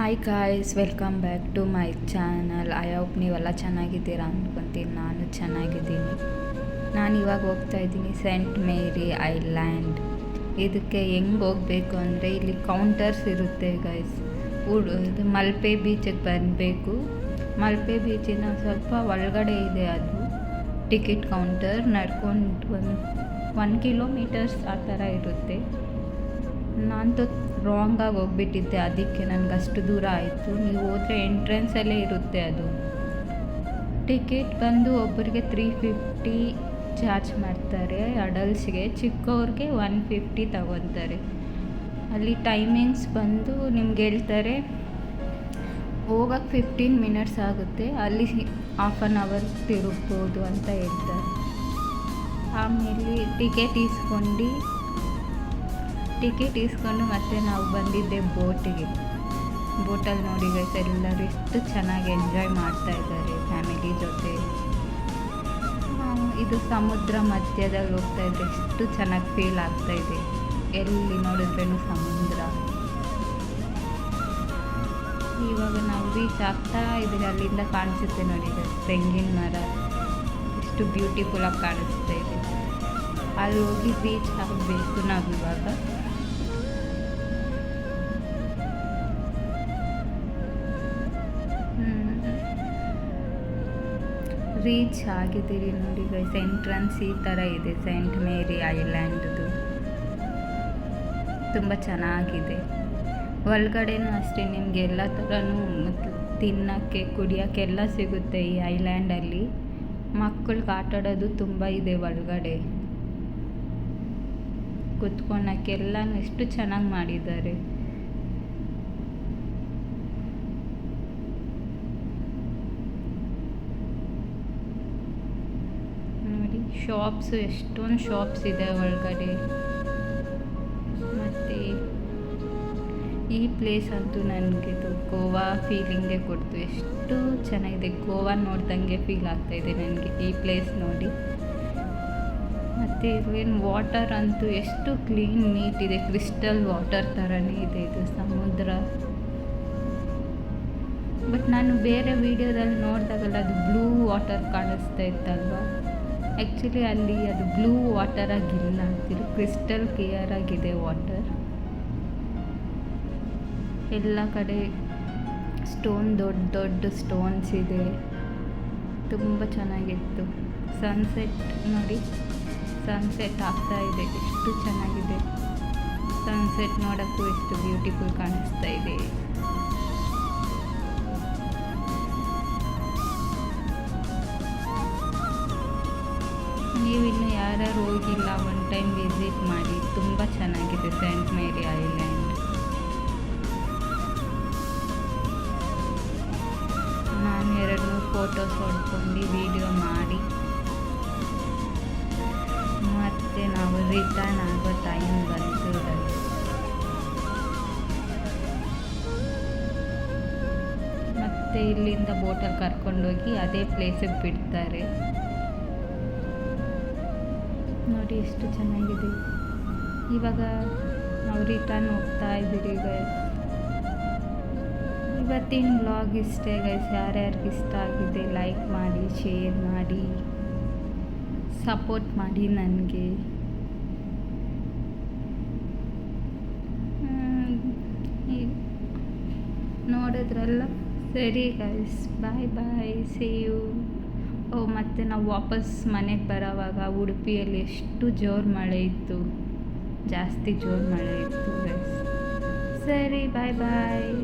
Hi guys, welcome back to my channel. I hope ನೀವೆಲ್ಲ ಚೆನ್ನಾಗಿದ್ದೀರಾ ಅಂದ್ಕೊತೀನಿ. ನಾನು ಚೆನ್ನಾಗಿದ್ದೀನಿ. ನಾನು ಇವಾಗ ಹೋಗ್ತಾ ಇದ್ದೀನಿ ಸೆಂಟ್ ಮೇರಿ ಐಲ್ಯಾಂಡ್. ಇದಕ್ಕೆ ಹೆಂಗೆ ಹೋಗಬೇಕು ಅಂದರೆ ಇಲ್ಲಿ ಕೌಂಟರ್ಸ್ ಇರುತ್ತೆ ಗೈಸ್. ಇದು ಮಲ್ಪೆ ಬೀಚಿಗೆ ಬರಬೇಕು. ಮಲ್ಪೆ ಬೀಚಿನ ಸ್ವಲ್ಪ ಒಳಗಡೆ ಇದೆ ಅದು ಟಿಕೆಟ್ ಕೌಂಟರ್. ನಡ್ಕೊಂಡು ಒನ್ ಕಿಲೋಮೀಟರ್ಸ್ ಆ ಥರ ಇರುತ್ತೆ. ನಾನು ರಾಂಗಾಗಿ ಹೋಗ್ಬಿಟ್ಟಿದ್ದೆ, ಅದಕ್ಕೆ ನನಗೆ ಅಷ್ಟು ದೂರ ಆಯಿತು. ನೀವು ಹೋದರೆ ಎಂಟ್ರೆನ್ಸಲ್ಲೇ ಇರುತ್ತೆ ಅದು. ಟಿಕೆಟ್ ಬಂದು ಒಬ್ಬರಿಗೆ 350 ಚಾರ್ಜ್ ಮಾಡ್ತಾರೆ ಅಡಲ್ಟ್ಸ್ಗೆ. ಚಿಕ್ಕವ್ರಿಗೆ 150 ತಗೊತಾರೆ. ಅಲ್ಲಿ ಟೈಮಿಂಗ್ಸ್ ಬಂದು ನಿಮ್ಗೆ ಹೇಳ್ತಾರೆ, ಹೋಗೋಕ್ಕೆ 15 ಮಿನಿಟ್ಸ್ ಆಗುತ್ತೆ, ಅಲ್ಲಿ ಹಾಫ್ ಆನ್ ಅವರ್ ತಿರುಗ್ಬೋದು ಅಂತ ಹೇಳ್ತಾರೆ. ಆಮೇಲೆ ಟಿಕೆಟ್ ಇಸ್ಕೊಂಡು ಮತ್ತೆ ನಾವು ಬಂದಿದ್ದೆ ಬೋಟಿಗೆ. ಬೋಟಲ್ಲಿ ನೋಡಿ ಗೈಸ್, ಎಲ್ಲರೂ ಎಷ್ಟು ಚೆನ್ನಾಗಿ ಎಂಜಾಯ್ ಮಾಡ್ತಾ ಇದ್ದಾರೆ ಫ್ಯಾಮಿಲಿ ಜೊತೆ. ಇದು ಸಮುದ್ರ ಮಧ್ಯದಲ್ಲಿ ಹೋಗ್ತಾ ಇದ್ರೆ ಎಷ್ಟು ಚೆನ್ನಾಗಿ ಫೀಲ್ ಆಗ್ತಾ ಇದೆ. ಎಲ್ಲಿ ನೋಡಿದ್ರೂ ಸಮುದ್ರ. ಇವಾಗ ನಾವು ರೀಚ್ ಆಗ್ತಾ ಇದ್ದೀವಿ. ಅಲ್ಲಿಂದ ಕಾಣಿಸುತ್ತೆ ನೋಡಿ ತೆಂಗಿನ ಮರ ಎಷ್ಟು ಬ್ಯೂಟಿಫುಲ್ಲಾಗಿ ಕಾಣಿಸ್ತಾ ಇದೆ. ಅಲ್ಲಿ ಹೋಗಿ ರೀಚ್ ಆಗಬೇಕು ನಾವು ಇವಾಗ. ರೀಚ್ ಆಗಿದ್ದೀರಿ ನೋಡಿ ಗೈಸ್. ಎಂಟ್ರೆನ್ಸ್ ಈ ಥರ ಇದೆ ಸೆಂಟ್ ಮೇರಿ ಐಲ್ಯಾಂಡ್ದು. ತುಂಬ ಚೆನ್ನಾಗಿದೆ. ಒಳಗಡೆನೂ ಅಷ್ಟೇ ನಿಮಗೆ ಎಲ್ಲ ಥರನೂ ಮತ್ತು ತಿನ್ನೋಕ್ಕೆ ಕುಡಿಯೋಕ್ಕೆಲ್ಲ ಸಿಗುತ್ತೆ ಈ ಐಲ್ಯಾಂಡಲ್ಲಿ. ಮಕ್ಕಳಿಗೆ ಆಟಾಡೋದು ತುಂಬ ಇದೆ ಒಳಗಡೆ. ಕುತ್ಕೊಳ್ಳೋಕ್ಕೆಲ್ಲ ಎಷ್ಟು ಚೆನ್ನಾಗಿ ಮಾಡಿದ್ದಾರೆ. ನೋಡಿ ಶಾಪ್ಸು, ಎಷ್ಟೊಂದು ಶಾಪ್ಸ್ ಇದೆ ಒಳಗಡೆ. ಮತ್ತು ಈ ಪ್ಲೇಸ್ ಅಂತೂ ನನಗಿದು ಗೋವಾ ಫೀಲಿಂಗೇ ಕೊಡ್ತು. ಎಷ್ಟು ಚೆನ್ನಾಗಿದೆ, ಗೋವಾ ನೋಡ್ದಂಗೆ ಫೀಲ್ ಆಗ್ತಾಯಿದೆ ನನಗೆ ಈ ಪ್ಲೇಸ್ ನೋಡಿ. ಮತ್ತು ಇದೇನು ವಾಟರ್ ಅಂತೂ ಎಷ್ಟು ಕ್ಲೀನ್ ನೀಟ್ ಇದೆ, ಕ್ರಿಸ್ಟಲ್ ವಾಟರ್ ಥರನೇ ಇದೆ ಇದು ಸಮುದ್ರ. ಬಟ್ ನಾನು ಬೇರೆ ವೀಡಿಯೋದಲ್ಲಿ ನೋಡಿದಾಗಲ್ಲ ಅದು ಬ್ಲೂ ವಾಟರ್ ಕಾಣಿಸ್ತಾ ಇತ್ತಲ್ವ. ಆ್ಯಕ್ಚುಲಿ ಅಲ್ಲಿ ಅದು ಬ್ಲೂ ವಾಟರ್ ಆಗಿಲ್ಲ, ಇದು ಕ್ರಿಸ್ಟಲ್ ಕ್ಲಿಯರ್ ಆಗಿದೆ ವಾಟರ್. ಎಲ್ಲ ಕಡೆ ದೊಡ್ಡ ದೊಡ್ಡ ಸ್ಟೋನ್ಸ್ ಇದೆ. ತುಂಬ ಚೆನ್ನಾಗಿತ್ತು. ಸನ್ಸೆಟ್ ನೋಡಿ, ಸನ್ಸೆಟ್ ಆಗ್ತಾ ಇದೆ, ಎಷ್ಟು ಚೆನ್ನಾಗಿದೆ. ಸನ್ಸೆಟ್ ನೋಡೋಕ್ಕೂ ಎಷ್ಟು ಬ್ಯೂಟಿಫುಲ್ ಕಾಣಿಸ್ತಾ ಇದೆ. ನೀವಿನ್ನು ಯಾರ್ಯಾರು ಹೋಗಿಲ್ಲ ಒನ್ ಟೈಮ್ ವಿಸಿಟ್ ಮಾಡಿ. ತುಂಬ ಚೆನ್ನಾಗಿದೆ ಸೆಂಟ್ ಮೇರಿ ಐಲ್ಯಾಂಡ್. ನಾನು 2-3 ಫೋಟೋಸ್ ಹೊಡ್ಕೊಂಡು ವಿಡಿಯೋ ಮಾಡಿ ಮತ್ತು ನಾವು ರಿಟರ್ನ್ ಆಗೋ ಟೈಮ್ ಬಂತು. ಮತ್ತು ಇಲ್ಲಿಂದ ಬೋಟಲ್ಲಿ ಕರ್ಕೊಂಡೋಗಿ ಅದೇ ಪ್ಲೇಸಿಗೆ ಬಿಡ್ತಾರೆ. ನೋಡಿ ಎಷ್ಟು ಚೆನ್ನಾಗಿದೆ. ಇವಾಗ ನಾವು ರಿಟರ್ನ್ ಹೋಗ್ತಾ ಇದ್ದೀರಿ ಗೈಸ್. ಇವತ್ತಿನ ವ್ಲಾಗ್ ಇಷ್ಟೇ ಗೈಸ್. ಯಾರ್ಯಾರಿಗೆ ಇಷ್ಟ ಆಗಿದೆ ಲೈಕ್ ಮಾಡಿ, ಶೇರ್ ಮಾಡಿ, ಸಪೋರ್ಟ್ ಮಾಡಿ ನನಗೆ. ನೋಡಿದ್ರಲ್ಲ, ಸರಿ guys, bye bye, see you. ಮತ್ತು ನಾವು ವಾಪಸ್ ಮನೆಗೆ ಬರೋವಾಗ ಉಡುಪಿಯಲ್ಲಿ ಎಷ್ಟು ಜೋರು ಮಳೆ ಇತ್ತು, ಜಾಸ್ತಿ ಜೋರು ಮಳೆ ಇತ್ತು ಗೈಸ್. ಸರಿ, ಬಾಯ್ ಬಾಯ್.